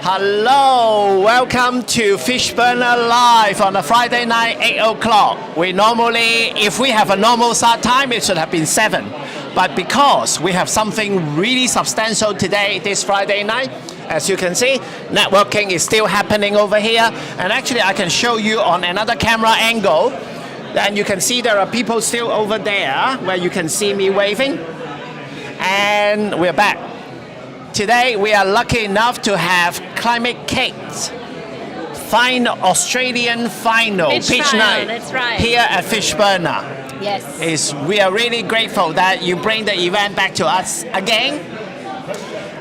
Hello, welcome to Fishburner Live on a Friday night, 8 o'clock. We normally, if we have a normal start time, it should have been 7. But because we have something really substantial today, this Friday night, as you can see, networking is still happening over here. And actually, I can show you on another camera angle. And you can see there are people still over there where you can see me waving. And we're back. Today, we are lucky enough to have ClimateKIC's Australian Final pitch night that's right. here at Fishburner. Yes. We are really grateful that you bring the event back to us again.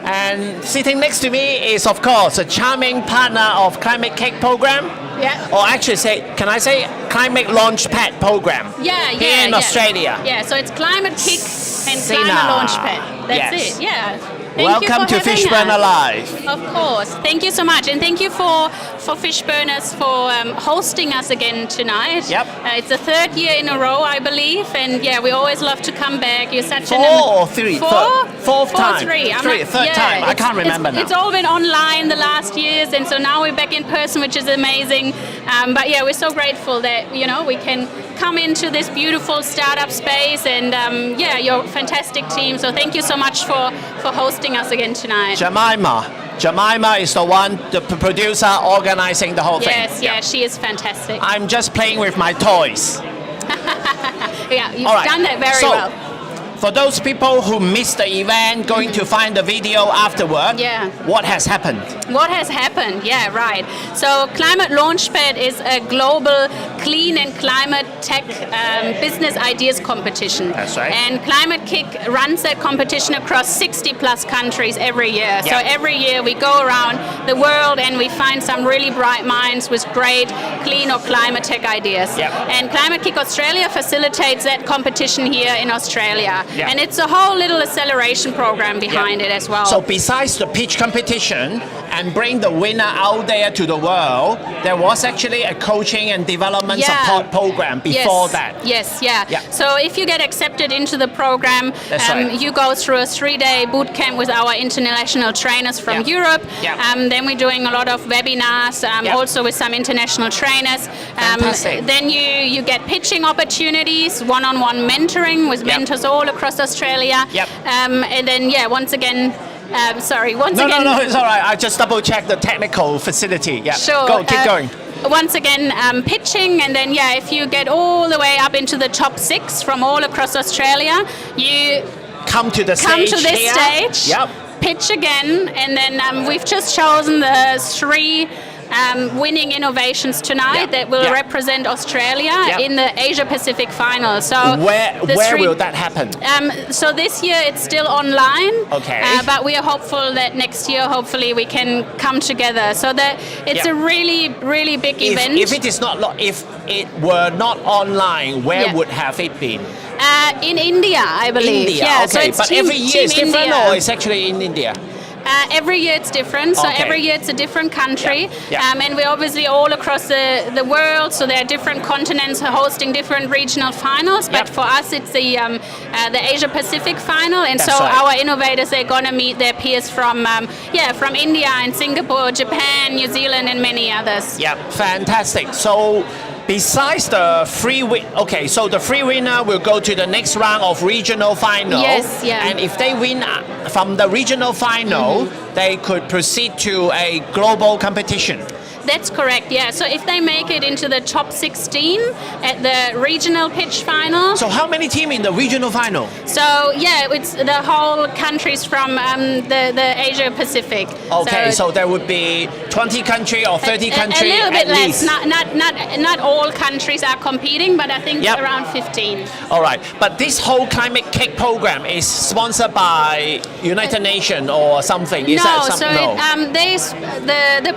And sitting next to me is, of course, a charming partner of ClimateKIC program. Yeah. Or actually, can I say Climate Launchpad program? Here in Australia. Yeah, so it's ClimateKIC and Sina. Climate Launchpad. That's it, yeah. Welcome to Fishburner Live. Of course. Thank you so much. And thank you for Fishburners for hosting us again tonight. Yep. It's the 3rd year in a row, I believe. And yeah, we always love to come back. You're such Fourth time. Third time. I can't remember now. It's all been online the last years. And so now we're back in person, which is amazing. But yeah, we're so grateful that, we can come into this beautiful startup space. And yeah, you're a fantastic team. So thank you so much for hosting us again tonight. Jemima is the one, the producer, organizing the whole thing. Yes, she is fantastic. I'm just playing with my toys. Yeah, you've done that very well. For those people who missed the event, going to find the video afterward, what has happened? What has happened? Yeah, right. So Climate Launchpad is a global clean and climate tech business ideas competition. That's right. And ClimateKIC runs that competition across 60 plus countries every year. So every year we go around the world and we find some really bright minds with great clean or climate tech ideas. And ClimateKIC Australia facilitates that competition here in Australia. And it's a whole little acceleration program behind it as well. So besides the pitch competition and bring the winner out there to the world, there was actually a coaching and development support program before that. Yes. So if you get accepted into the program, you go through a 3-day boot camp with our international trainers from Europe. Then we're doing a lot of webinars, also with some international trainers. Then you get pitching opportunities, one-on-one mentoring with mentors all across Australia. And then, once again, No, it's all right. I just double-checked the technical facility. Sure. Keep going. Once again, pitching, and then, if you get all the way up into the top 6 from all across Australia, you come to this stage, pitch again, and then we've just chosen the 3 winning innovations tonight that will represent Australia in the Asia Pacific final. So where will that happen? So this year it's still online. Okay. But we are hopeful that next year hopefully we can come together. So that it's a really, really big event. If it were not online, where would have it been? In India, I believe. India, okay. So but every year it's different, India. or it's actually in India? Every year it's different, so every year it's a different country, and we're obviously all across the world, so there are different continents hosting different regional finals, but for us it's the Asia Pacific final, and our innovators, they're going to meet their peers from India and Singapore, Japan, New Zealand, and many others. Fantastic. So besides the free so the free winner will go to the next round of regional final. And if they win from the regional final, they could proceed to a global competition. That's correct, So if they make it into the top 16 at the regional pitch final. So how many teams in the regional final? So it's the whole countries from the Asia Pacific. Okay, so there would be 20 countries or 30 countries. A little bit at less. Least. Not all countries are competing, but I think around 15. All right, but this whole ClimateKIC program is sponsored by United Nations or something. The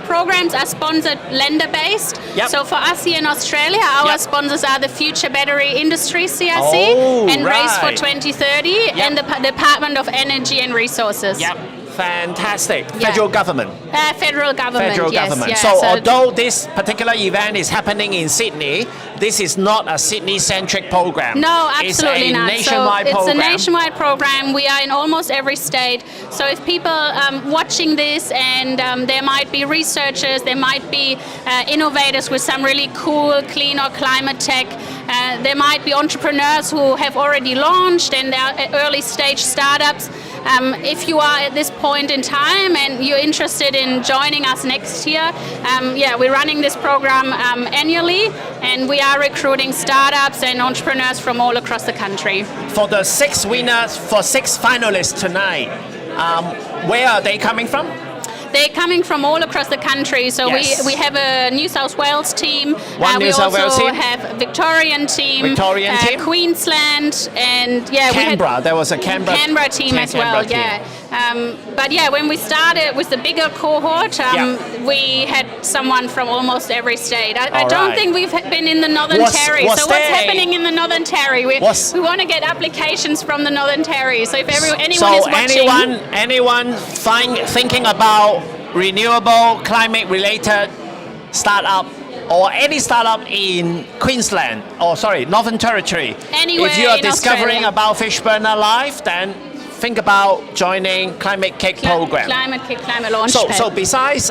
programs are sponsored lender-based. So for us here in Australia, our sponsors are the Future Battery Industry CIC and Race for 2030 and the Department of Energy and Resources. Fantastic. Federal government. Federal government. Federal yes, government. Yeah. So although this particular event is happening in Sydney, this is not a Sydney-centric program. No, absolutely not. Nationwide it's program. a nationwide program. We are in almost every state. So if people watching this, and there might be researchers, there might be innovators with some really cool clean or climate tech. There might be entrepreneurs who have already launched and they are early stage startups. If you are at this point in time and you're interested in joining us next year, we're running this program annually, and we are recruiting startups and entrepreneurs from all across the country. For the 6 winners, for 6 finalists tonight, where are they coming from? They're coming from all across the country. So yes. we have a New South Wales team. New South Wales team. We also have a Victorian team. Queensland, and Canberra. There was a Canberra team as well. Team. But when we started with the bigger cohort, we had someone from almost every state. I don't think we've been in the Northern Territory. So what's happening in the Northern Territory? We want to get applications from the Northern Territory. So if anyone is watching, anyone thinking about renewable climate-related startup or any startup in Queensland, Northern Territory. Anywhere if you are in discovering Australia. about Fishburner Live, then think about joining ClimateKIC program. ClimateKIC Climate Launchpad. So besides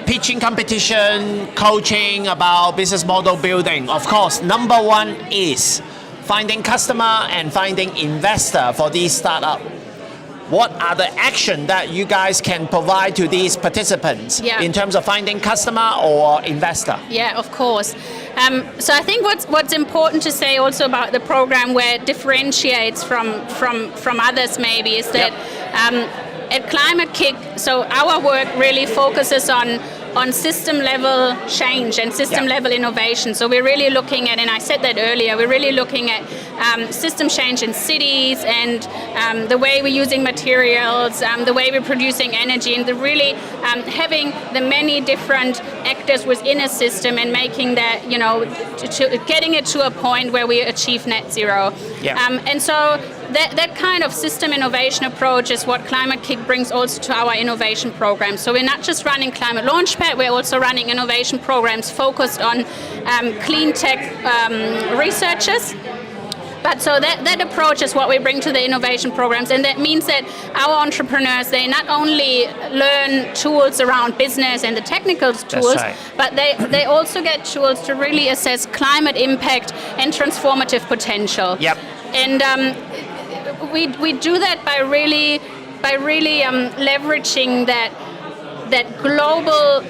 pitching competition, coaching about business model building, of course, number one is finding customer and finding investor for these startup. What are the action that you guys can provide to these participants in terms of finding customer or investor? Yeah, of course. So I think what's important to say also about the program, where it differentiates from others maybe, is that at ClimateKIC, so our work really focuses on system level change and system level innovation. So we're really looking at, and I said that earlier, we're really looking at system change in cities and the way we're using materials, the way we're producing energy, and really having the many different actors within a system and making that, getting it to a point where we achieve net zero. And so that kind of system innovation approach is what ClimateKIC brings also to our innovation program. So we're not just running Climate Launchpad, we're also running innovation programs focused on clean tech researchers. But so that approach is what we bring to the innovation programs, and that means that our entrepreneurs, they not only learn tools around business and the technical tools, but they also get tools to really assess climate impact and transformative potential. And we do that by really leveraging that global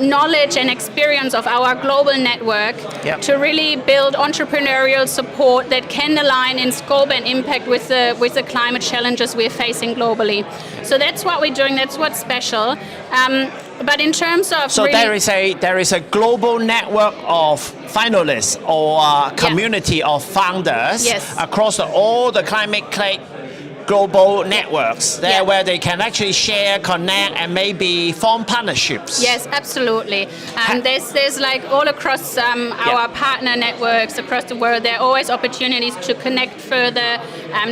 knowledge and experience of our global network to really build entrepreneurial support that can align in scope and impact with the climate challenges we're facing globally. So that's what we're doing. That's what's special. But in terms of there is a global network of finalists or community of founders across all the ClimateKIC global networks there where they can actually share, connect, and maybe form partnerships. Yes, absolutely. There's like all across our partner networks across the world, there are always opportunities to connect further,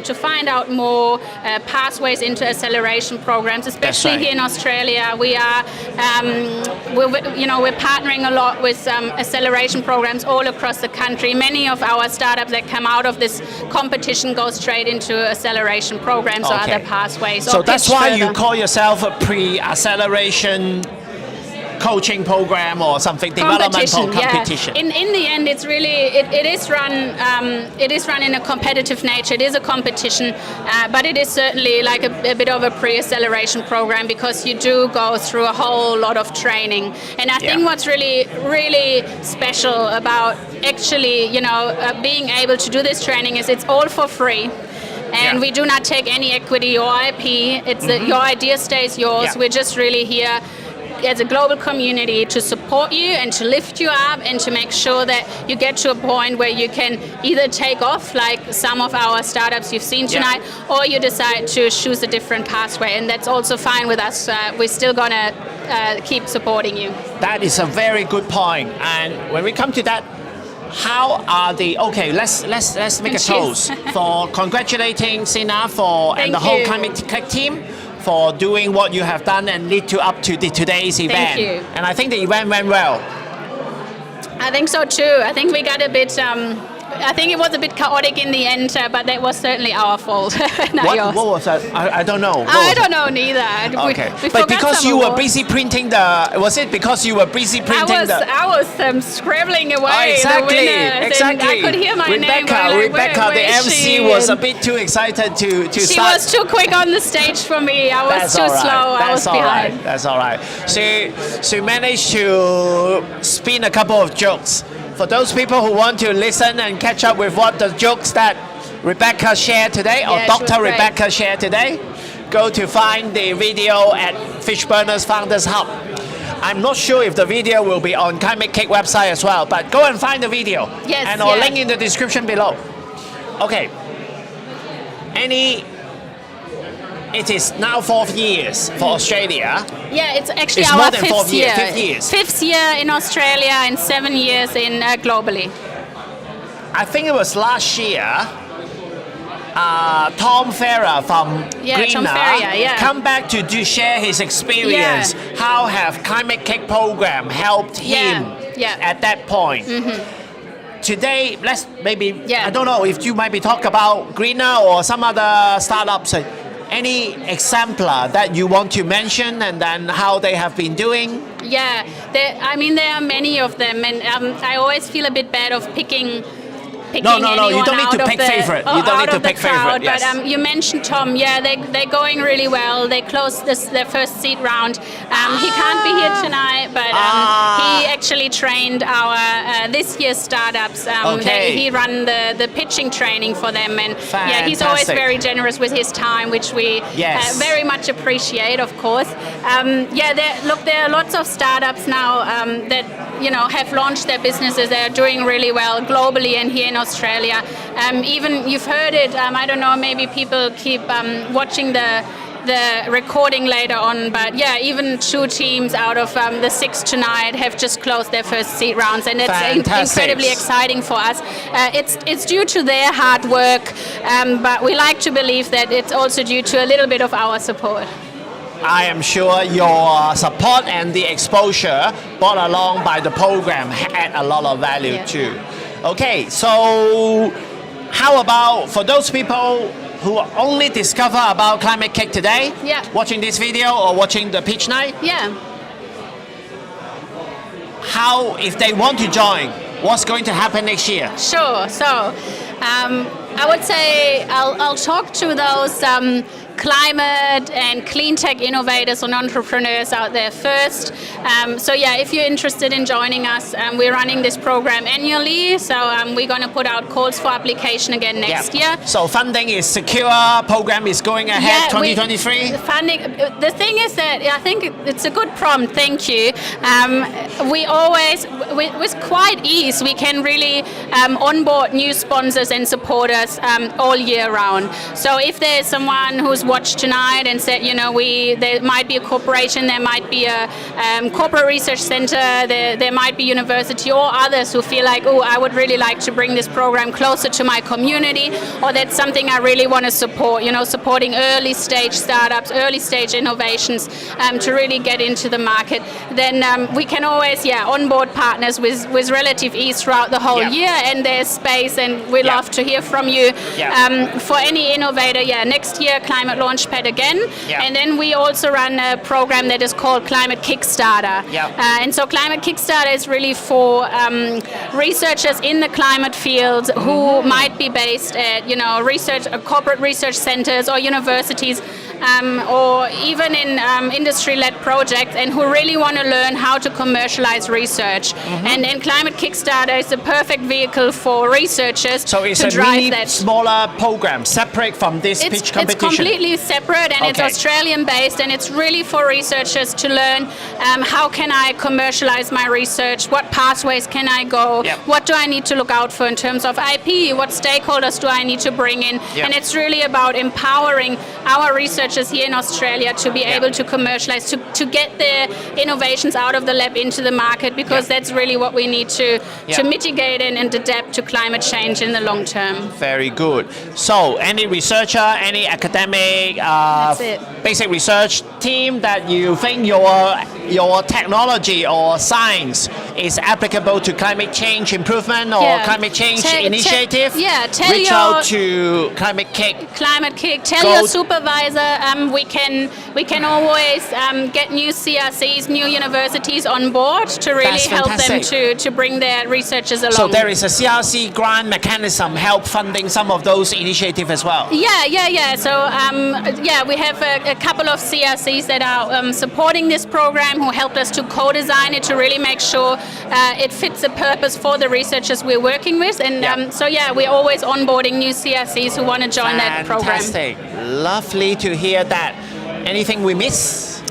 to find out more pathways into acceleration programs, especially here in Australia. We are, we're partnering a lot with acceleration programs all across the country. Many of our startups that come out of this competition go straight into acceleration programs or other pathways. So that's why you call yourself a pre-acceleration coaching program or something, developmental competition. In the end, it's really it is run in a competitive nature. It is a competition, but it is certainly like a bit of a pre-acceleration program, because you do go through a whole lot of training. And I think what's really special about actually being able to do this training is it's all for free. And we do not take any equity or IP. It's your idea stays yours. We're just really here as a global community to support you and to lift you up and to make sure that you get to a point where you can either take off like some of our startups you've seen tonight, or you decide to choose a different pathway, and that's also fine with us. We're still going to keep supporting you. That is a very good point. And when we come to that how are the let's make a toast for congratulating Sina and the whole ClimateKIC team for doing what you have done and lead up to today's event. Thank you. And I think the event went well. I think so too. I think we got a bit. I think it was a bit chaotic in the end, but that was certainly our fault. What was that? I don't know. I don't know neither. Okay, we but because you were awards. busy printing was it because you were busy printing I was scrabbling away the winners. Exactly. And I could hear my name. Rebecca, the MC was a bit too excited to She start. was too quick on the stage for me. I was too slow. I was behind. That's all right. She managed to spin a couple of jokes. For those people who want to listen and catch up with what the jokes that Rebecca shared today, or Dr. Rebecca shared today, go to find the video at Fishburners Founders Hub. I'm not sure if the video will be on ClimateKIC website as well, but go and find the video. Yes, and or link in the description below. Okay. It is now 4 years for Australia. Yeah, it's actually it's our more than 5th year. 5 years. 5th year in Australia and 7 years in globally. I think it was last year. Tom Ferrer from Greener come back to share his experience. How have ClimateKIC program helped him at that point? Today, let's I don't know if you maybe talk about Greener or some other startups. Any exemplar that you want to mention and then how they have been doing? Yeah, there are many of them, and I always feel a bit bad of picking No, you don't need to pick favorite. You don't need to pick favorite. Yes. But you mentioned Tom. Yeah, they're going really well. They closed their first seed round. He can't be here tonight, but he actually trained our this year's startups. He ran the pitching training for them, and he's always very generous with his time, which we very much appreciate, of course. There are lots of startups now that have launched their businesses. They're doing really well globally and here in Australia. Even you've heard it. I don't know. Maybe people keep watching the recording later on. But even 2 teams out of the 6 tonight have just closed their first seed rounds, and it's incredibly exciting for us. It's due to their hard work, but we like to believe that it's also due to a little bit of our support. I am sure your support and the exposure brought along by the program add a lot of value too. Okay, so how about for those people who only discover about ClimateKIC today, watching this video or watching the pitch night? How, if they want to join, what's going to happen next year? Sure. So I would say I'll talk to those climate and cleantech innovators and entrepreneurs out there first. If you're interested in joining us, we're running this program annually. So we're going to put out calls for application again next year. So funding is secure, program is going ahead 2023? The thing is that I think it's a good prompt, thank you. We always, with quite ease, we can really onboard new sponsors and supporters all year round. So if there's someone who's watched tonight and said, there might be a corporation, there might be a corporate research center, there might be university or others who feel like, I would really like to bring this program closer to my community, or that's something I really want to support, supporting early stage startups, early stage innovations to really get into the market, then we can always onboard partners with relative ease throughout the whole year, and there's space, and we love to hear from you. For any innovator, next year Climate Launchpad again, and then we also run a program that is called ClimateKIC Starter. And so ClimateKIC Starter is really for researchers in the climate field who might be based at corporate research centers or universities, or even in industry-led projects, and who really want to learn how to commercialize research. And then ClimateKIC Starter is the perfect vehicle for researchers to drive that. So it's a really smaller program, separate from this pitch competition? It's completely separate, and it's Australian-based, and it's really for researchers to learn how can I commercialize my research, what pathways can I go, what do I need to look out for in terms of IP, what stakeholders do I need to bring in, and it's really about empowering our research researchers here in Australia to be able to commercialize, to get their innovations out of the lab into the market, because that's really what we need to mitigate and adapt to climate change in the long term. Very good. So any researcher, any academic, basic research team that you think your technology or science is applicable to climate change improvement or climate change initiative, reach out to ClimateKIC. ClimateKIC. Tell your supervisor. We can always get new CRCs, new universities on board to really help them to bring their researchers along. So there is a CRC grant mechanism help funding some of those initiatives as well. Yeah. So we have a couple of CRCs that are supporting this program, who helped us to co-design it to really make sure it fits the purpose for the researchers we're working with. And we're always onboarding new CRCs who want to join that program. Fantastic. Lovely to hear that. Anything we miss?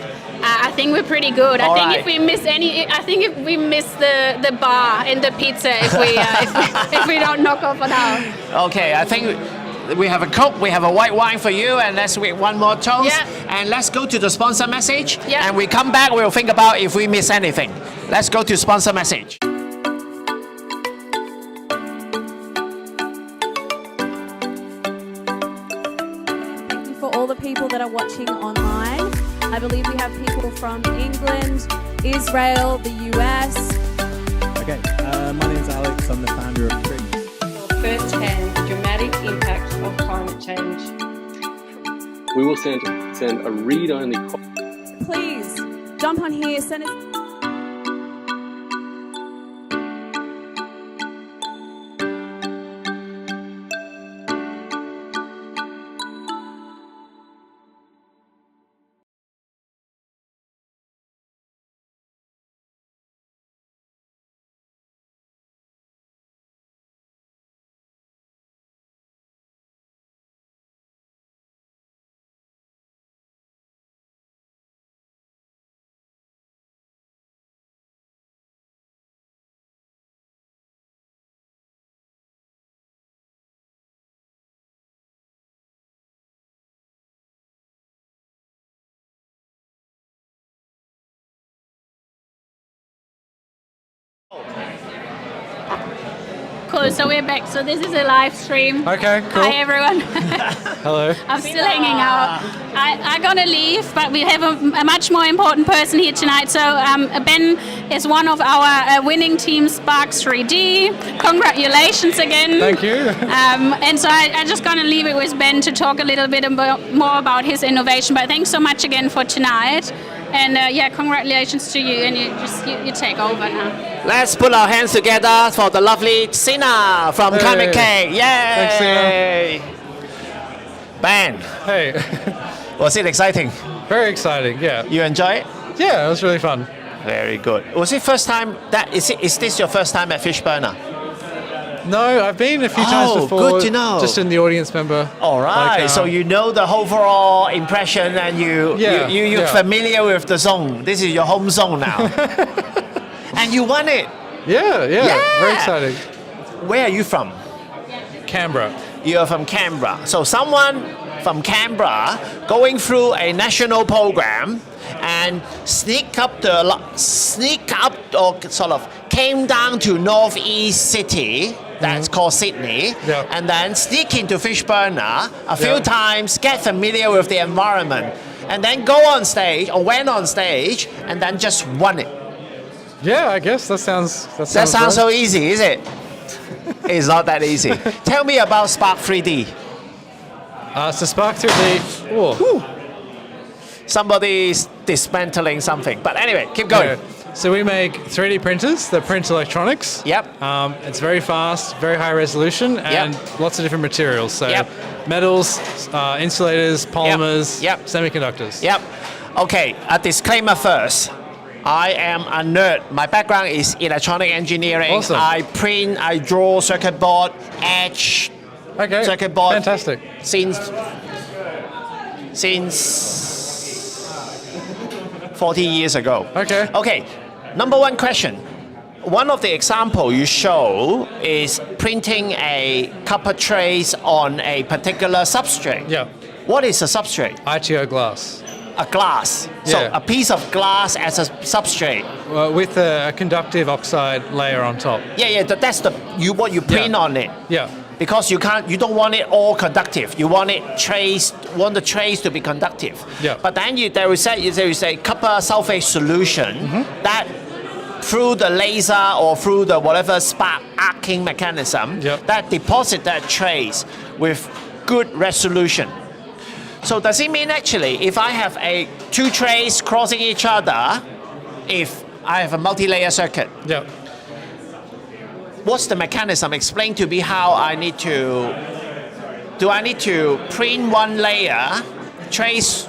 I think we're pretty good. I think if we miss the bar and the pizza if we don't knock off an hour. Okay, I think we have a Coke, we have a white wine for you, and let's make one more toast. And let's go to the sponsor message. And we come back, we'll think about if we miss anything. Let's go to sponsor message. Thank you for all the people that are watching online. I believe we have people from England, Israel, the US. Okay, my name is Alex. I'm the founder of BatTri. First-hand dramatic impact of climate change. We will send a read-only copy. Please jump on here, send us. Cool, so we're back. So this is a live stream. Okay, cool. Hi everyone. Hello. I'm still hanging out. I'm gonna leave, but we have a much more important person here tonight. So Ben is one of our winning team, Spark3d. Congratulations again. Thank you. And so I'm just gonna leave it with Ben to talk a little bit more about his innovation. But thanks so much again for tonight. And congratulations to you, and you take over now. Let's put our hands together for the lovely Sina from ClimateKIC. Yay! Thanks, Sina. Ben. Hey. Was it exciting? Very exciting, yeah. You enjoy it? Yeah, it was really fun. Very good. Was it first time is this your first time at Fishburner? No, I've been a few times before. Good to know. Just in the audience member. All right, so you know the overall impression, and you're familiar with the zone. This is your home zone now. And you won it. Yeah, very exciting. Where are you from? Canberra. You're from Canberra. So someone from Canberra going through a national program and sneak up or sort of came down to northeast city that's called Sydney, and then sneak into Fishburner a few times, get familiar with the environment, and then go on stage or went on stage and then just won it. Yeah, I guess that sounds sounds so easy, is it? It's not that easy. Tell me about Spark3d. So Spark3d. Ooh. Somebody's dismantling something. But anyway, keep going. Okay. So we make 3D printers that print electronics. Yep. It's very fast, very high resolution, and lots of different materials. So metals, insulators, polymers, semiconductors. Yep. Okay, a disclaimer first. I am a nerd. My background is electronic engineering. Awesome. I print, I draw circuit board, etch circuit board. Fantastic. Since 40 years ago. Okay. Number one question. One of the example you show is printing a copper trace on a particular substrate. Yeah. What is a substrate? ITO glass. A glass. So Yeah. a piece of glass as a substrate. With a conductive oxide layer on top. Yeah, that's what you print on it. Yeah. Because you don't want it all conductive. You want the trace to be conductive. Yeah. But then there is a copper sulfate solution that through the laser or through the whatever spark arcing mechanism that deposit that trace with good resolution. So does it mean actually if I have two trays crossing each other, if I have a multi-layer circuit, what's the mechanism? Explain to me how I need to. Do I need to print one layer, trace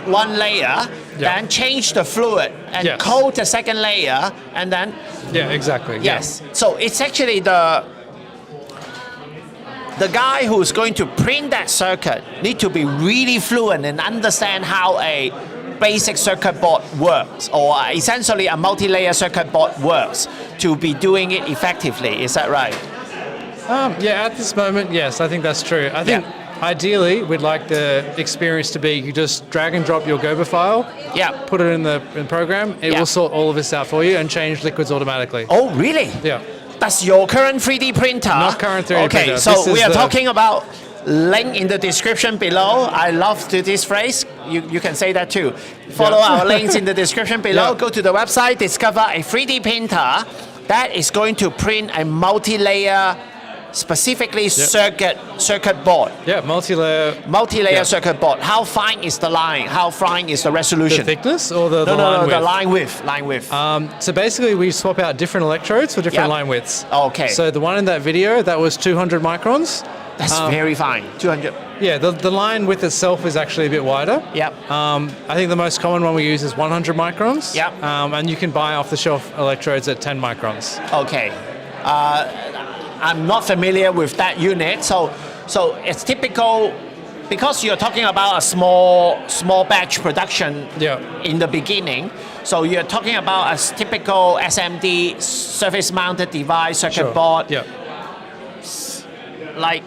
one layer, then change the fluid and coat the second layer, and then? Yeah, exactly. Yes. So it's actually the guy who's going to print that circuit need to be really fluent and understand how a basic circuit board works, or essentially a multi-layer circuit board works, to be doing it effectively. Is that right? At this moment, yes, I think that's true. I think ideally we'd like the experience to be you just drag and drop your Gerber file, put it in the program, it will sort all of this out for you and change liquids automatically. Oh, really? Yeah. That's your current 3D printer? Not current 3D printer. Okay, so we are talking about link in the description below. I love this phrase. You can say that too. Follow our links in the description below. Go to the website, discover a 3D printer that is going to print a multi-layer, specifically circuit board. Yeah, multi-layer circuit board. How fine is the line? How fine is the resolution? The thickness or the line width? No, the line width. So basically we swap out different electrodes for different line widths. Okay. So the one in that video, that was 200 microns. That's very fine, 200. Yeah, the line width itself is actually a bit wider. Yep. I think the most common one we use is 100 microns. Yep. And you can buy off-the-shelf electrodes at 10 microns. Okay. I'm not familiar with that unit, so it's typical because you're talking about a small batch production in the beginning. So you're talking about a typical SMD, surface-mounted device circuit board, like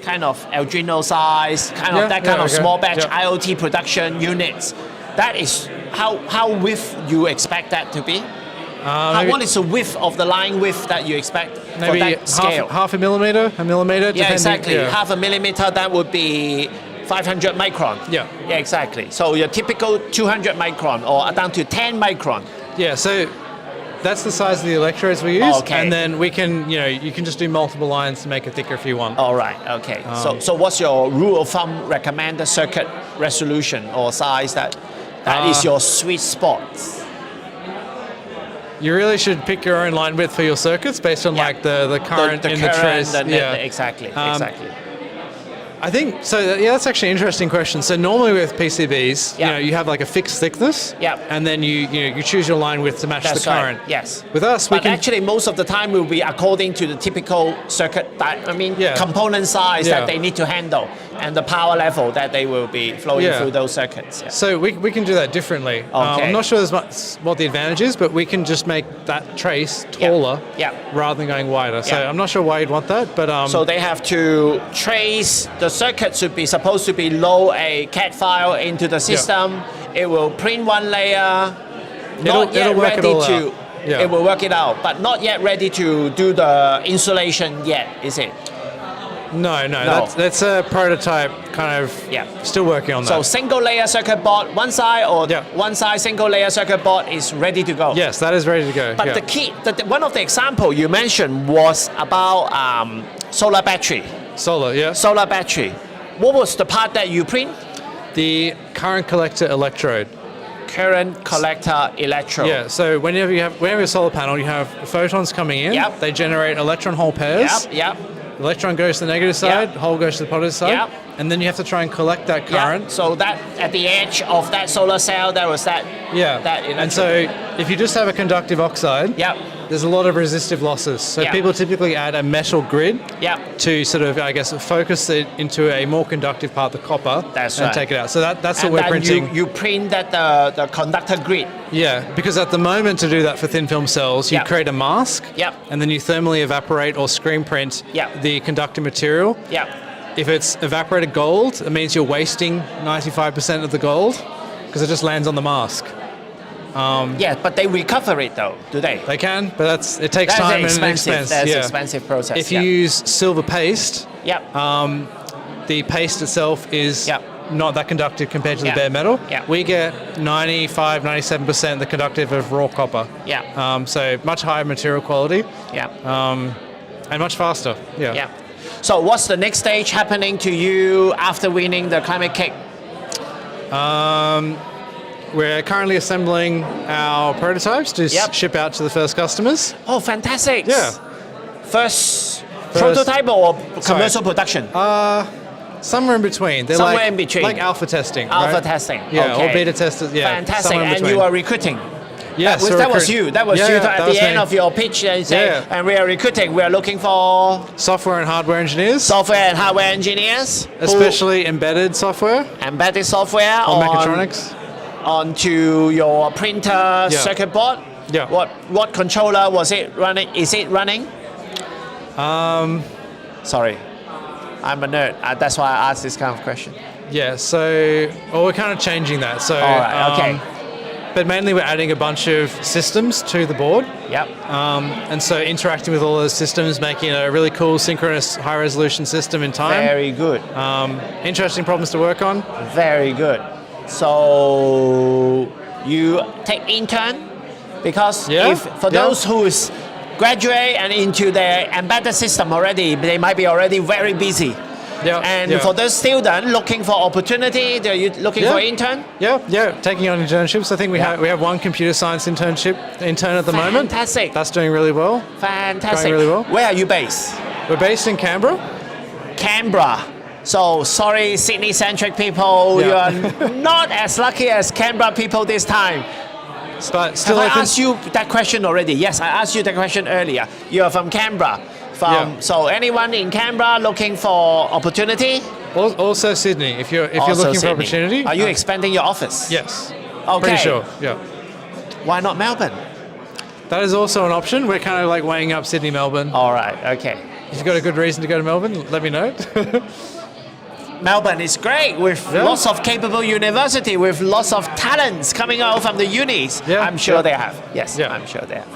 kind of Arduino size, kind of small batch IoT production units. That is how width you expect that to be. What is the width of the line width that you expect for that scale? Half a millimeter, Yeah, exactly. Half a millimeter, that would be 500 micron. Yeah, exactly. So your typical 200 micron or down to 10 micron. Yeah, so that's the size of the electrodes we use. Okay. And then we can, you can just do multiple lines to make it thicker if you want. All right, okay. So what's your rule of thumb recommended circuit resolution or size that is your sweet spot? You really should pick your own line width for your circuits based on like the current in the trace. Exactly. I think so. Yeah, that's actually an interesting question. So normally with PCBs, you have like a fixed thickness, and then you choose your line width to match the current. Right. Yes. With us, actually most of the time will be according to the typical circuit. Component size that they need to handle and the power level that they will be flowing through those circuits. Yeah. So we can do that differently. Okay. I'm not sure what the advantage is, but we can just make that trace taller rather than going wider. So I'm not sure why you'd want that, but so they have to trace the circuit supposed to be load a CAD file into the system. It will print one layer. It will work it out, but not yet ready to do the installation yet, is it? No. That's a prototype kind of still working on that. So single layer circuit board, one side or one side single layer circuit board is ready to go. Yes, that is ready to go. But the key, one of the example you mentioned was about solar battery. Solar battery. What was the part that you print? The current collector electrode. Current collector electrode. Yeah, so whenever you have a solar panel, you have photons coming in. Yep. They generate electron hole pairs. Yep. Electron goes to the negative side, hole goes to the positive side, and then you have to try and collect that current. So that at the edge of that solar cell, there was that. That and so if you just have a conductive oxide, there's a lot of resistive losses. So people typically add a metal grid to sort of, I guess, focus it into a more conductive part, the copper, take it out. So that's what we're printing. You print that the conductor grid. Yeah, because at the moment to do that for thin film cells, you create a mask, and then you thermally evaporate or screen print the conductive material. if it's evaporated gold, it means you're wasting 95% of the gold because it just lands on the mask. Yeah, but they recover it though, do they? They can, but it takes time and expense. That's an expensive process. If you use silver paste, yep. The paste itself is not that conductive compared to the bare metal. Yep. We get 95, 97% the conductive of raw copper. Yeah. So much higher material quality. Yeah. And much faster. Yeah. Yeah. So what's the next stage happening to you after winning the ClimateKIC? We're currently assembling our prototypes to ship out to the first customers. Oh, fantastic. Yeah. First prototype or commercial production? Somewhere in between. They're somewhere in between. Like alpha testing. Alpha right? testing. Yeah, okay. or beta testers. Yeah. Fantastic. And you are recruiting. Yes. That was you. That was you at the end me. of your pitch. And say, and we are recruiting. We are looking for software and hardware engineers. Software and hardware engineers. Especially embedded software. Embedded software. Or mechatronics. Onto your printer circuit board. Yeah. What controller was it running? Is it running? Sorry, I'm a nerd. That's why I asked this kind of question. Yeah. So, we're kind of changing that. So. All right. Okay. But mainly we're adding a bunch of systems to the board. Yep. And so interacting with all those systems, making a really cool synchronous high resolution system in time. Very good. Interesting problems to work on. Very good. So you take intern because those who graduate and into their embedded system already, they might be already very busy. Yeah. And for those students looking for opportunity, they're looking for intern? Yeah, taking on internships. I think we have one computer science intern at the moment. Fantastic. That's doing really well. Fantastic. Going really well. Where are you based? We're based in Canberra. Canberra. So sorry, Sydney-centric people, you are not as lucky as Canberra people this time. But still, I asked you that question already. Yes, I asked you that question earlier. You are from Canberra. So anyone in Canberra looking for opportunity? Also Sydney. If you're looking for opportunity. Are you expanding your office? Yes. Okay. Pretty sure. Yeah. Why not Melbourne? That is also an option. We're kind of like weighing up Sydney, Melbourne. All right. Okay. If you've got a good reason to go to Melbourne, let me know. Melbourne is great with lots of capable university, with lots of talents coming out from the unis. Yeah, I'm sure they have. Yes, I'm sure they have.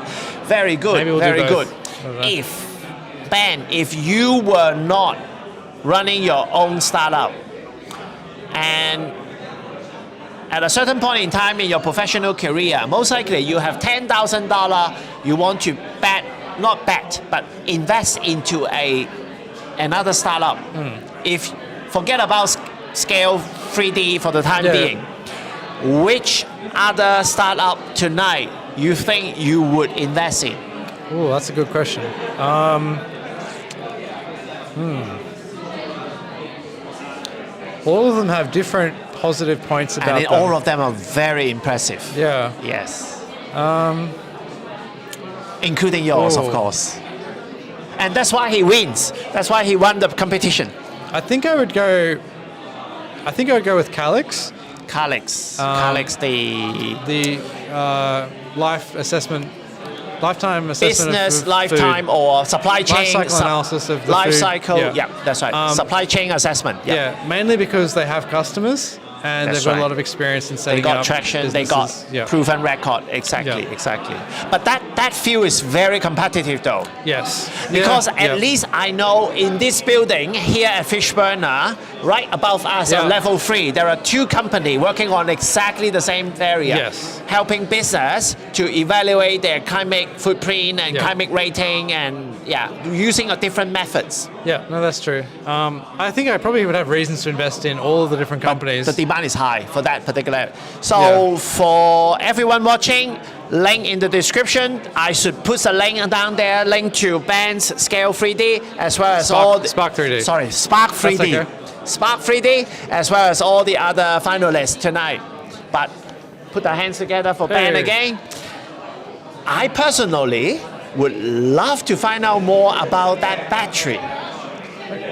Very good. Maybe we'll very do good. Both. If you were not running your own startup and at a certain point in time in your professional career, most likely you have $10,000 you want to but invest into another startup. If forget about Scale 3D for the time being, which other startup tonight you think you would invest in? Oh, that's a good question. All of them have different positive points about them. All of them are very impressive. Yeah. Yes. Including yours, of course. And that's why he wins. That's why he won the competition. I think I would go with Calyx. Calyx. Calyx, the lifetime assessment business of lifetime food. Or supply chain life cycle analysis of the life food. cycle. Yeah, that's right. Supply chain assessment. Yeah, mainly because they have customers and they've got a lot of experience in setting up. They got traction. businesses. They got proven record. Exactly. But that field is very competitive, though. Yes. Because at least I know in this building here at Fishburner, right above us at level 3, there are 2 companies working on exactly the same area. Yes. Helping business to evaluate their climate footprint and climate rating and using different methods. Yeah, no, that's true. I think I probably would have reasons to invest in all of the different companies. But the demand is high for that particular. So for everyone watching, link in the description. I should put a link down there, link to Ben's Scale 3D as well as Spark3d. Sorry, Spark3d. Okay. Spark3d as well as all the other finalists tonight. But put our hands together for Ben again. I personally would love to find out more about that BatTri.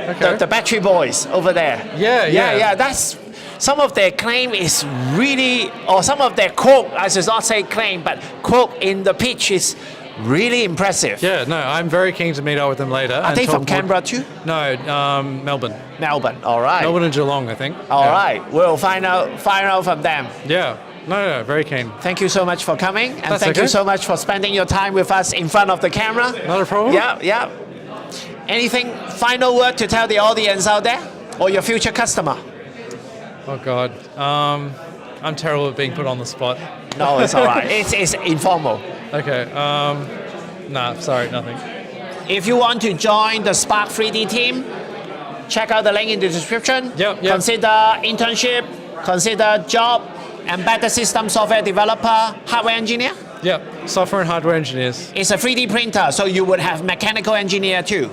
Okay. The BatTri boys over there. Yeah. That's some of their claim is really, or some of their quote, I should not say claim, but quote in the pitch is Really impressive. Yeah, no, I'm very keen to meet up with them later. Are they from Canberra too? No, Melbourne. Melbourne, all right. Melbourne and Geelong, I think. All right, we'll find out from them. Yeah, no, very keen. Thank you so much for coming, and That's thank okay. you so much for spending your time with us in front of the camera. Not a problem. Yeah. Anything final word to tell the audience out there, or your future customer? Oh God, I'm terrible at being put on the spot. No, it's all right. It's informal. Okay, nah, sorry, nothing. If you want to join the Spark3d team, check out the link in the description. Yep. Consider internship, consider job, embedded system software developer, hardware engineer. Yep, software and hardware engineers. It's a 3D printer, so you would have mechanical engineer too.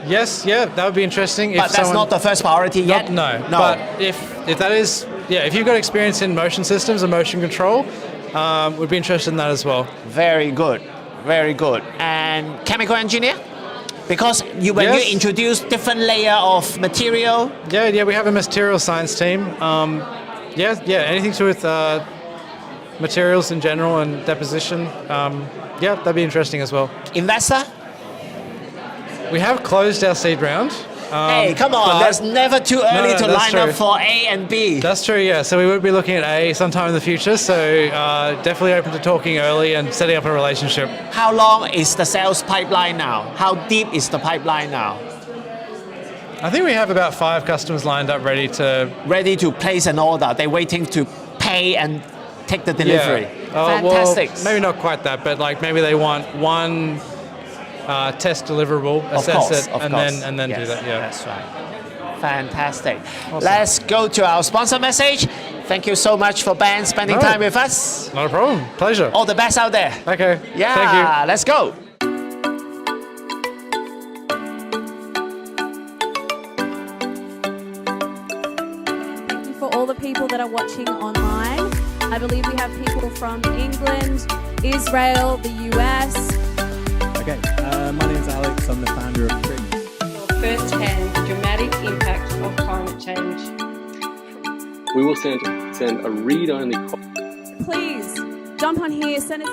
Yes, yeah, that would be interesting. But that's not the first priority yet? No. But if that is, if you've got experience in motion systems and motion control, would be interested in that as well. Very good. And chemical engineer? Because when you introduce different layer of material. Yeah, we have a material science team. Anything to do with materials in general and deposition. That'd be interesting as well. Investor? We have closed our seed round. Hey, come on, there's never too early to line up for A and B. That's true, yeah. So we would be looking at A sometime in the future, so definitely open to talking early and setting up a relationship. How long is the sales pipeline now? How deep is the pipeline now? I think we have about 5 customers lined up ready to place an order. They're waiting to pay and take the delivery. Yeah. Fantastic. Well, maybe not quite that, but like maybe they want one test deliverable, assess it, and then yes, do that. Yeah, that's right. Fantastic. Awesome. Let's go to our sponsor message. Thank you so much for Ben spending time with us. Not a problem. Pleasure. All the best out there. Okay. Yeah. Thank you. Let's go. Thank you for all the people that are watching online. I believe we have people from England, Israel, the US. Okay, my name's Alex. I'm the founder of Trim. First-hand dramatic impact of climate change. We will send a read-only copy. Please jump on here, send us.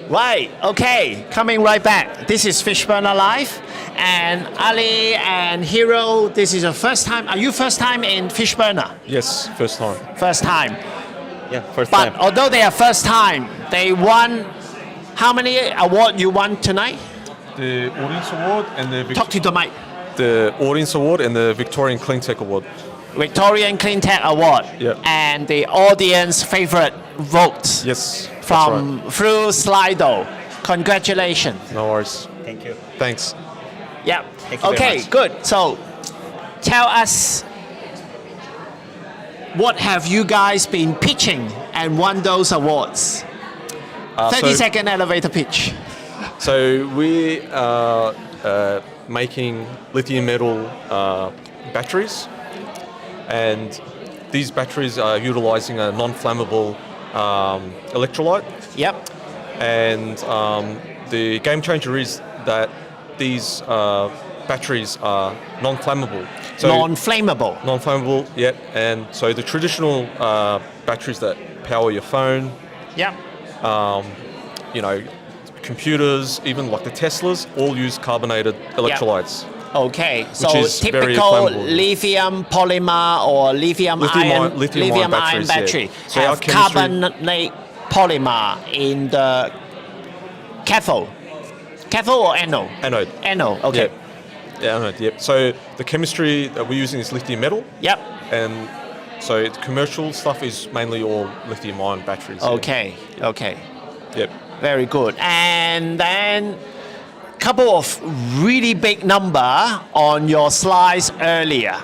Right, okay, coming right back. This is Fishburner Live, and Ali and Hiro, this is your first time. Are you first time in Fishburner? Yes, first time. First time. Yeah, first But time. although they are first time, they won, how many award you won tonight? The Audience Award and the Talk to the mic. the Audience Award and the Victorian Cleantech Award. Victorian Cleantech Award. Yeah. And the audience favorite votes. Yes, From that's through Slido. Congratulations. right. No worries. Thank you. Thanks. Yeah. Thank you very Okay, much. good. So tell us, what have you guys been pitching and won those awards? 30-second elevator pitch. So we are making lithium metal batteries, and these batteries are utilizing a non-flammable electrolyte. Yep. And the game changer is that these batteries are non-flammable. So Non-flammable. non-flammable, yep. And so the traditional batteries that power your phone, Yep. computers, even like the Teslas, all use carbonated electrolytes. Okay, so is very typical flammable. lithium polymer or lithium ion batteries, battery yeah. So our have chemistry- carbonate polymer in the cathode. Cathode or anode? Anode. Anode, okay. Yep. Yeah, anode, yep. So the chemistry that we're using is lithium metal. Yep. And so the commercial stuff is mainly all lithium ion batteries. yeah. Okay, okay. Yep. Very good. And then couple of really big number on your slides earlier.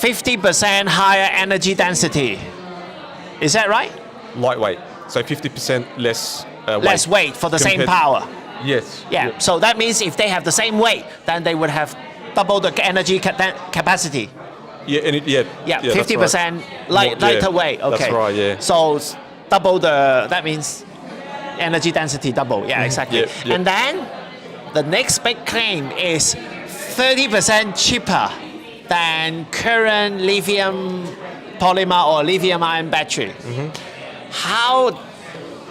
50% higher energy density. Is that right? Lightweight, so 50% less weight. Less weight for the same power. Yes. Yeah. So that means if they have the same weight, then they would have double the energy capacity. Yeah, and Yeah, 50% lighter weight. Okay. That's right. Yeah. So double that means energy density double. Yeah, exactly. Yeah. And then the next big claim is 30% cheaper than current lithium polymer or lithium ion battery.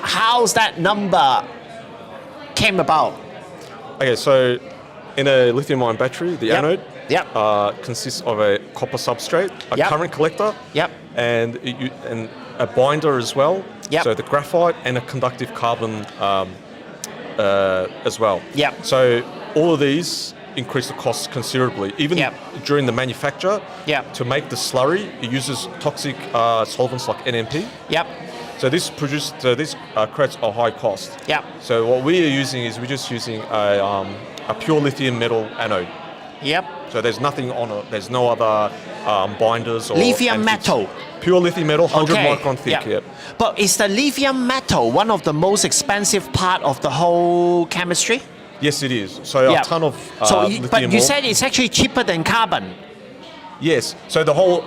How's that number came about? Okay, so in a lithium-ion battery, the anode Yep. consists of a copper substrate, a Yep. current collector, Yep. and a binder as well. Yep. So the graphite and a conductive carbon as well. Yep. So all of these increase the costs considerably. Even Yep. during the manufacture, Yep. to make the slurry, it uses toxic solvents like NMP. Yep. So this creates a high cost. Yep. So what we are using is we're just using a pure lithium metal anode. Yep. So there's nothing on it. There's no other binders or Lithium additives. metal. Pure lithium metal, 100 Okay. micron thick. Yeah. Yep. But is the lithium metal one of the most expensive part of the whole chemistry? Yes, it is. So Yeah. a ton of lithium. But you ore- said it's actually cheaper than carbon. Yes. So the whole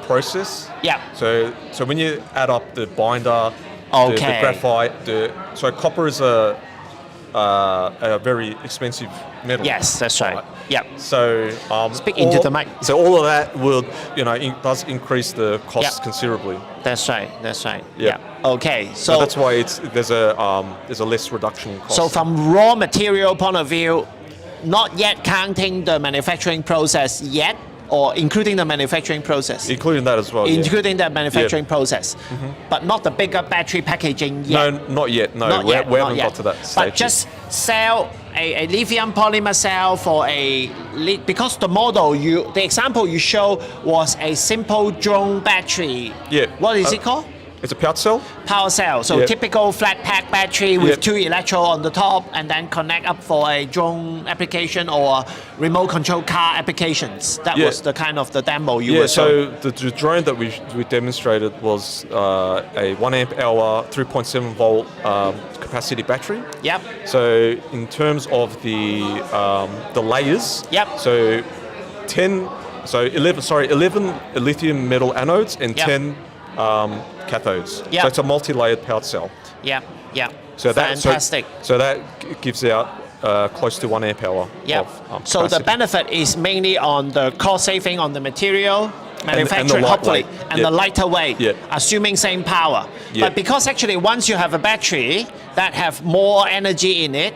process. Yeah. So when you add up the binder, the Okay. graphite, so copper is a very expensive metal. Yes, that's right. Yeah. So Speak into the mic. So all of that will, does increase the costs Yeah. considerably. That's right. That's right. Yeah. Okay. So So that's why there's a less reduction in cost. so from raw material point of view, not yet counting the manufacturing process yet, or including the manufacturing process. Including that as well. yeah. Including the manufacturing process, but not the bigger battery packaging yet. No, not yet. No, Not we, yet, we not haven't yet. got to that stage. But just sell a lithium polymer cell for because the example you show was a simple drone battery. Yeah. What is it called? It's a pouch cell. Power cell. So Yeah. typical flat pack battery with Yeah. 2 electrodes on the top and then connect up for a drone application or remote control car applications. That Yeah. was the kind of the demo you Yeah, were showing. so the drone that we demonstrated was a 1 amp hour, 3.7 volt capacity battery. Yep. So in terms of the layers, Yep. So 11 lithium metal anodes and Yep. 10 cathodes. Yep. So it's a multi-layered pouch cell. Yeah. Yeah. So Fantastic. So that gives out close to 1 amp hour. Yeah. Of, So the capacity. benefit is mainly on the cost saving on the material manufacturing, the hopefully, lightweight. and Yeah. the lighter weight, Yeah. assuming same power. Yeah. But because actually once you have a battery that have more energy in it,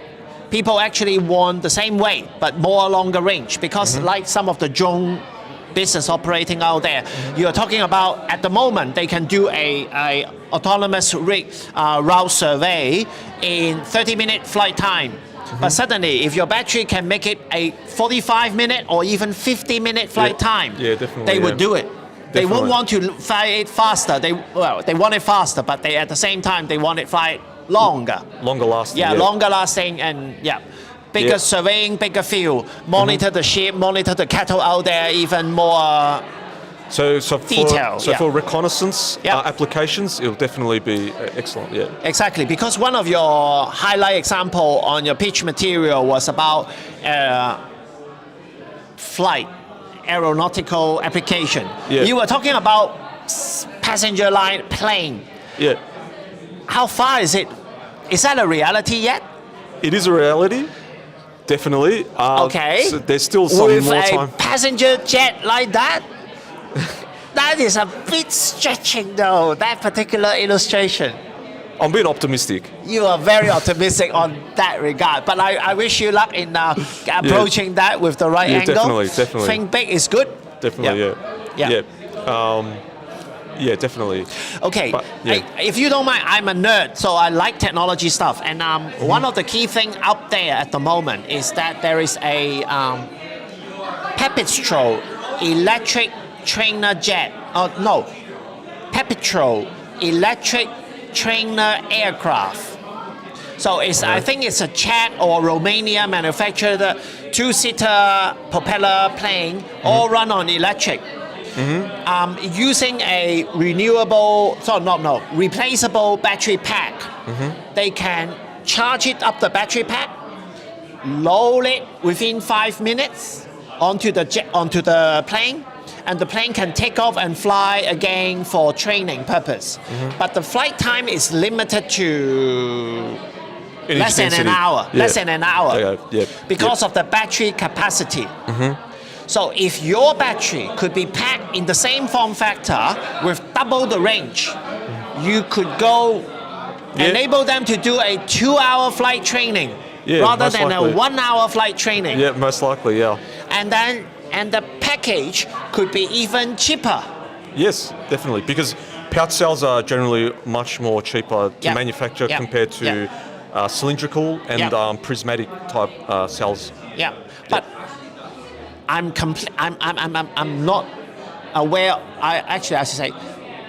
people actually want the same weight but more longer range. Because like some of the drone business operating out there, you're talking about at the moment they can do a autonomous route survey in 30-minute flight time. But suddenly, if your battery can make it a 45-minute or even 50-minute flight time, Yeah, definitely, they would yeah. do it. They won't Definitely. want to fly it faster. They want it faster, but they at the same time they want it fly longer. Longer lasting. Yeah, longer lasting and bigger Yeah. surveying, bigger field. Monitor the ship, monitor the cattle out there even more. So Detail, for yeah. for reconnaissance Yeah. Applications, it'll definitely be excellent. Yeah. Exactly, because one of your highlight example on your pitch material was about flight, aeronautical application. Yeah. You were talking about passenger line plane. Yeah. How far is it? Is that a reality yet? It is a reality. Definitely. Okay. So there's still some With more a time. passenger jet like that? That is a bit stretching though, that particular illustration. I'm being optimistic. You are very optimistic on that regard, but I wish you luck in approaching that with the right Yeah, angle. definitely. Think big is good. Definitely. Yeah. Yeah. Yeah, definitely. Okay, But, yeah. if you don't mind, I'm a nerd, so I like technology stuff. And one of the key things out there at the moment is that there is a Pepitro electric trainer jet. Pepitro electric trainer aircraft. So I think it's a Czech or Romania manufactured 2-seater propeller plane, all run on electric. using a replaceable battery pack, they can charge it up the battery pack, load it within 5 minutes onto the plane, and the plane can take off and fly again for training purpose. But the flight time is limited to less than an hour. Yeah. Less than an hour. Yeah. Because of the battery capacity. So if your battery could be packed in the same form factor with double the range, you could go enable them to do a 2-hour flight training rather than a 1-hour flight training. Yeah, most likely, yeah. And the package could be even cheaper. Yes, definitely, because pouch cells are generally much more cheaper to manufacture compared to cylindrical and prismatic type cells. Yeah, but I'm not aware. I should say,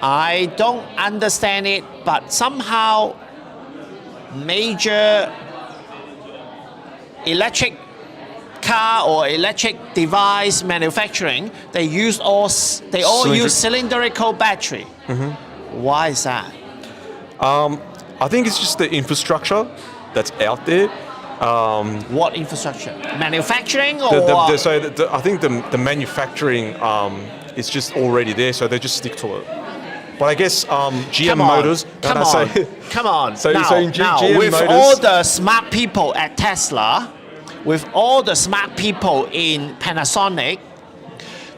I don't understand it, but somehow major electric car or electric device manufacturing, they all use cylindrical battery. Why is that? I think it's just the infrastructure that's out there. What infrastructure? Manufacturing or? I think the manufacturing is just already there, so they just stick to it. But I guess GM Motors. Come on. So now, GM with Motors, all the smart people at Tesla, with all the smart people in Panasonic,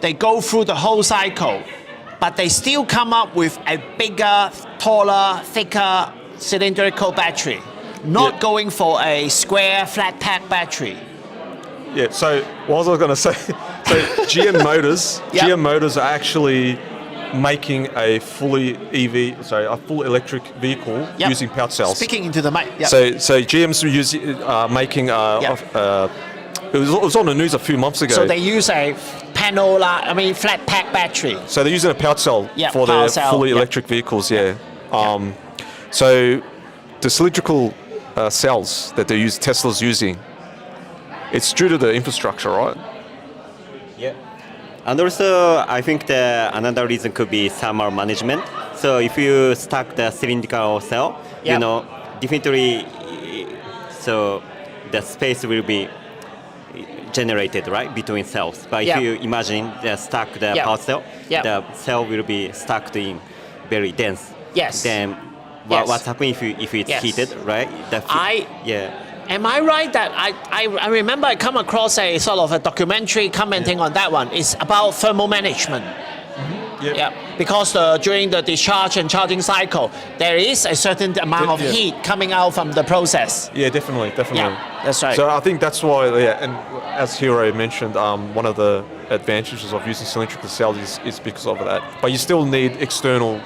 they go through the whole cycle, but they still come up with a bigger, taller, thicker cylindrical battery, not going for a square flat pack battery. Yeah, so what was I going to say? So GM Motors are actually making a full electric vehicle using pouch cells. Speaking into the mic. Yep. So GM's making it was on the news a few months ago. So they use a flat pack battery. So they're using a pouch cell for their fully electric vehicles. So the cylindrical cells that Tesla's using, it's due to the infrastructure, right? Yeah. And also, I think another reason could be thermal management. So if you stack the cylindrical cell, definitely, so the space will be generated, right, between cells. But if you imagine stack the power cell, the cell will be stacked in very dense. Yes. Then what's happening if it's heated, right? Am I right that I remember I come across a sort of a documentary commenting on that one. It's about thermal management. Because during the discharge and charging cycle, there is a certain amount of heat coming out from the process. Yeah, definitely. Yeah, that's right. So I think that's why, and as Hiro mentioned, one of the advantages of using cylindrical cells is because of that. But you still need external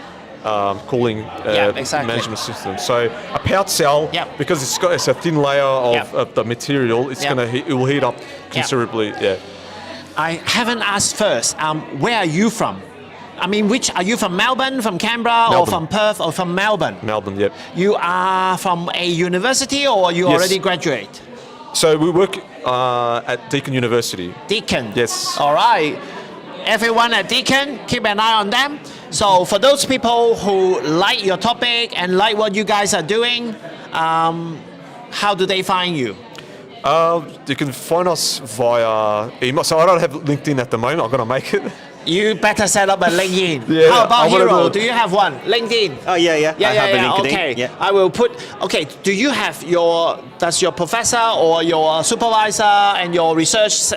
cooling management system. So a pouch cell, because it's a thin layer of the material, it will heat up considerably. I haven't asked first. Where are you from? I mean, are you from Melbourne, from Canberra, or from Perth, or from Melbourne? Melbourne, yep. You are from a university, or you already graduate? So we work at Deakin University. Deakin? Yes. All right. Everyone at Deakin, keep an eye on them. So for those people who like your topic and like what you guys are doing, how do they find you? You can find us via email. So I don't have LinkedIn at the moment. I'm going to make it. You better set up a LinkedIn. How about Hiro? Do you have one? LinkedIn? Oh, yeah. I have a LinkedIn. Okay. Yeah. I will put. Okay. Do you have does your professor or your supervisor and your research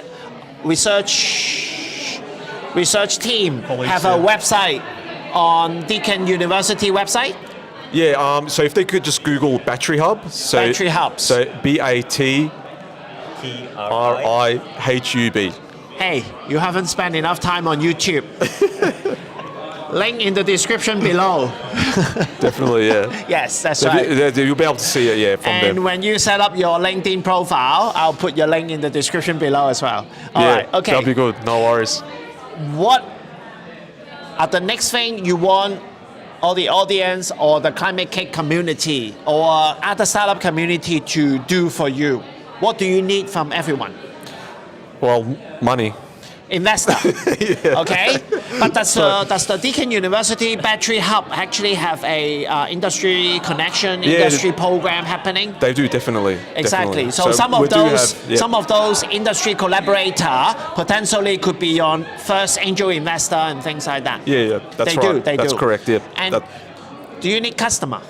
team have a website on Deakin University website? Yeah. So if they could just Google BatTri Hub. BatTri Hub. So BatTri Hub. Hey, you haven't spent enough time on YouTube. Link in the description below. Definitely, yeah. Yes, that's right. You'll be able to see it, from there. And when you set up your LinkedIn profile, I'll put your link in the description below as well. All right, okay. That'll be good. No worries. What are the next thing you want all the audience or the ClimateKIC community or other startup community to do for you? What do you need from everyone? Well, money. investor. Okay, but does the Deakin University BatTri Hub actually have a industry connection, industry program happening? They do, definitely. Exactly. Definitely. So some of those industry collaborator potentially could be your first angel investor and things like that. Yeah, that's right. That's correct. Yeah. And do you need customer?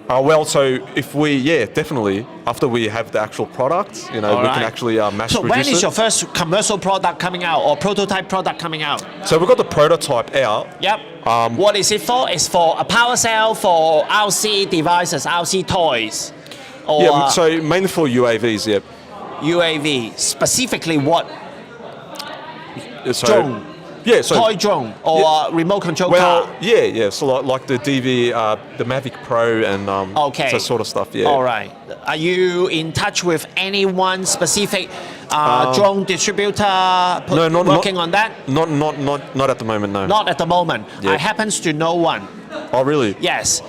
Well, so if we, definitely. After we have the actual product, we can actually mass produce it. So when is your first commercial product coming out or prototype product coming out? So we've got the prototype out. Yep. What is it for? It's for a power cell for RC devices, RC toys. Or so mainly for UAVs, yeah. UAV, specifically what? So, drone. Yeah, so toy drone or remote control car. Yeah. So like the DV, the Mavic Pro, and that sort of stuff. Yeah. All right. Are you in touch with anyone specific drone distributor working on that? Not at the moment. No. Not at the moment. Yeah. I happens to know one. Oh, really? Yes.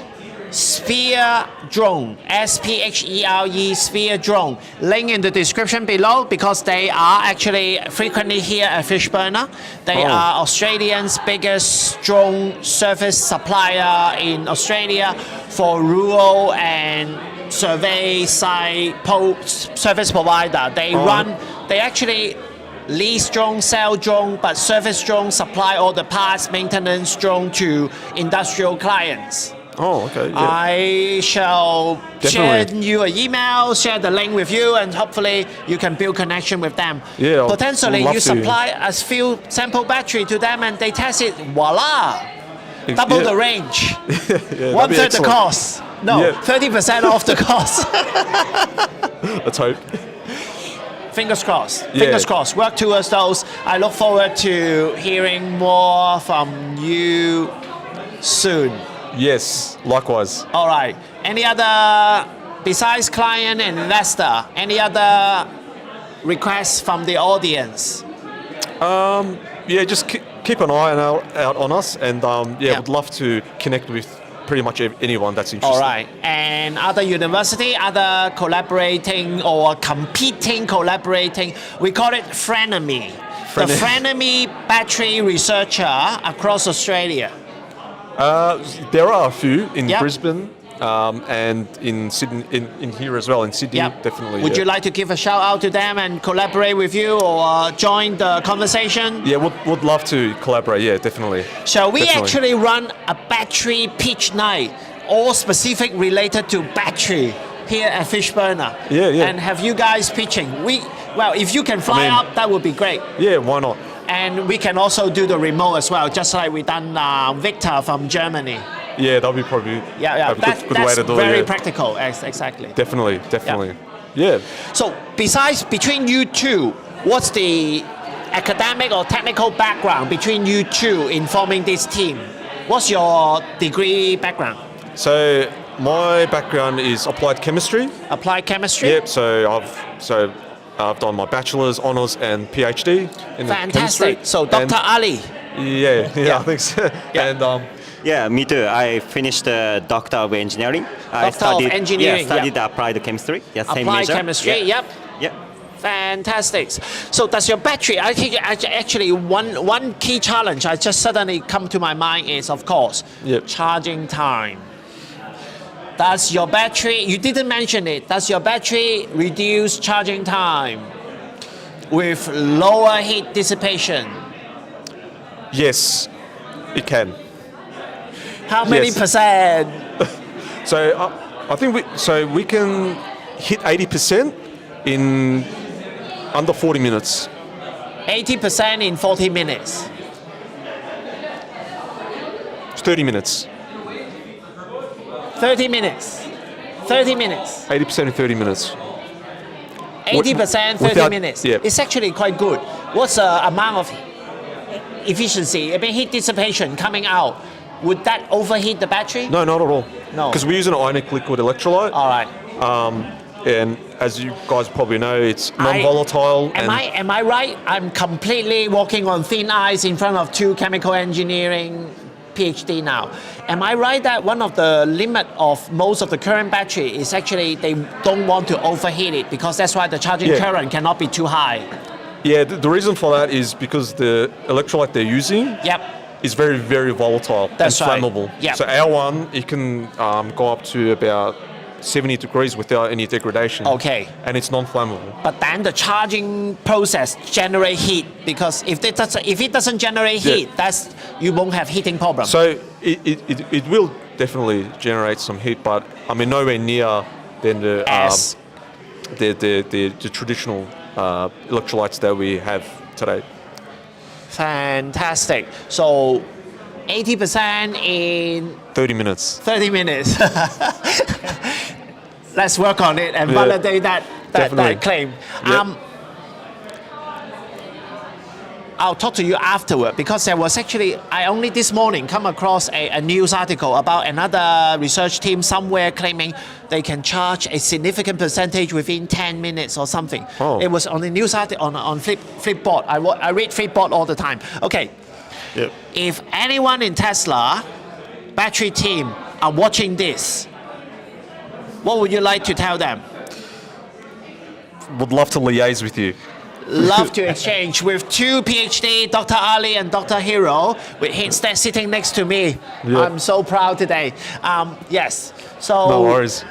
Sphere Drone, SPHERE, Sphere Drone. Link in the description below because they are actually frequently here at Fishburner. They are Australia's biggest drone service supplier in Australia for rural and survey site service provider. They actually lease drone, sell drone, but service drone, supply all the parts, maintenance drone to industrial clients. Oh, okay. Yeah. I shall share you an email, share the link with you, and hopefully you can build connection with them. Yeah, potentially you supply a few sample battery to them and they test it. Voila! Double the range. 1/3 the cost. No, 30% off the cost. Let's hope. Fingers crossed. Fingers crossed. Work towards those. I look forward to hearing more from you soon. Yes, likewise. All right. Any other, besides client and investor, any other requests from the audience? Just keep an eye out on us, and would love to connect with pretty much anyone that's interested. All right. And other university, other collaborating or competing, collaborating, we call it frenemy. The frenemy BatTri researcher across Australia. There are a few in Brisbane and in Sydney, in here as well, in Sydney, definitely. Would you like to give a shout out to them and collaborate with you or join the conversation? Yeah, would love to collaborate, definitely. Shall we actually run a BatTri pitch night, all specific related to BatTri here at Fishburner? Yeah. And have you guys pitching? If you can fly up, that would be great. Yeah, why not? And we can also do the remote as well, just like we done Victor from Germany. Yeah, that'll be probably a good way to do it. That's very practical, exactly. Definitely. Yeah. So besides, between you two, what's the academic or technical background between you two in forming this team? What's your degree background? So my background is applied chemistry. Applied chemistry? Yep, I've done my bachelor's, honours and PhD in chemistry. So Dr. Ali. Yeah, I think so. And me too. I finished Doctor of Engineering. I studied applied chemistry. Yeah, same applied major. chemistry. Yep. Fantastic. So does your battery? I think actually one key challenge I just suddenly come to my mind is, of course, charging time. Does your battery, you didn't mention it, does your battery reduce charging time with lower heat dissipation? Yes, it can. How many percent? So I think we can hit 80% in under 40 minutes. 80% in 40 minutes? 30 minutes. 30 minutes. 30 minutes. 80% in 30 minutes. 80%, 30 minutes. Yeah. It's actually quite good. What's the amount of efficiency? I mean, heat dissipation coming out. Would that overheat the battery? No, not at all. No. Because we use an ionic liquid electrolyte. All right. And as you guys probably know, it's non-volatile. Am I right? I'm completely walking on thin ice in front of two chemical engineering PhD now. Am I right that one of the limit of most of the current battery is actually they don't want to overheat it because that's why the charging current cannot be too high? Yeah, the reason for that is because the electrolyte they're using is very, very volatile and flammable. Yep. So our one, it can go up to about 70 degrees without any degradation. Okay. And it's non-flammable. But then the charging process generate heat, because if it doesn't generate heat, you won't have heating problem. So it will definitely generate some heat, but I mean nowhere near than the traditional electrolytes that we have today. Fantastic. So 80% in 30 minutes. 30 minutes. Let's work on it and validate that claim. Yep. I'll talk to you afterward, because there was actually, I only this morning come across a news article about another research team somewhere claiming they can charge a significant percentage within 10 minutes or something. Oh. It was on the news article on Flipboard. I read Flipboard all the time. Okay. Yep. If anyone in Tesla BatTri team are watching this, what would you like to tell them? Would love to liaise with you. Love to exchange with two PhD, Dr. Ali and Dr. Hiro, with Hinstead sitting next to me. Yep. I'm so proud today. Yes. So. No worries.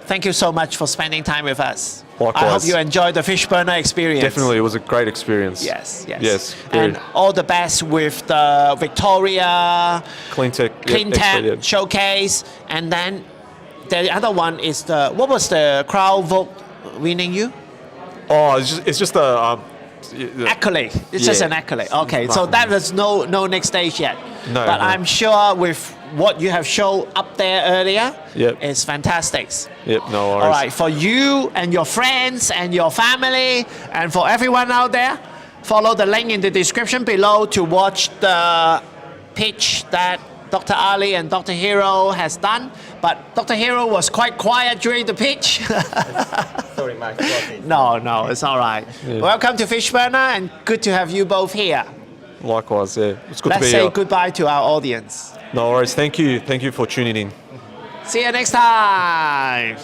Thank you so much for spending time with us. Likewise. I hope you enjoyed the Fishburner experience. Definitely, it was a great experience. Yes. Yes. And all the best with the Victoria Cleantech showcase. And then the other one is what was the crowd vote winning you? Oh, it's just a accolade. It's just an accolade. Okay, so that was no next stage yet. No. But I'm sure with what you have shown up there earlier, it's fantastic. Yep, no worries. All right, for you and your friends and your family and for everyone out there, follow the link in the description below to watch the pitch that Dr. Ali and Dr. Hiro has done. But Dr. Hiro was quite quiet during the pitch. Sorry, my fault. No, it's all right. Yeah. Welcome to Fishburner, and good to have you both here. Likewise, yeah. It's good Let's to be say here. goodbye to our audience. No worries. Thank you for tuning in. See you next time.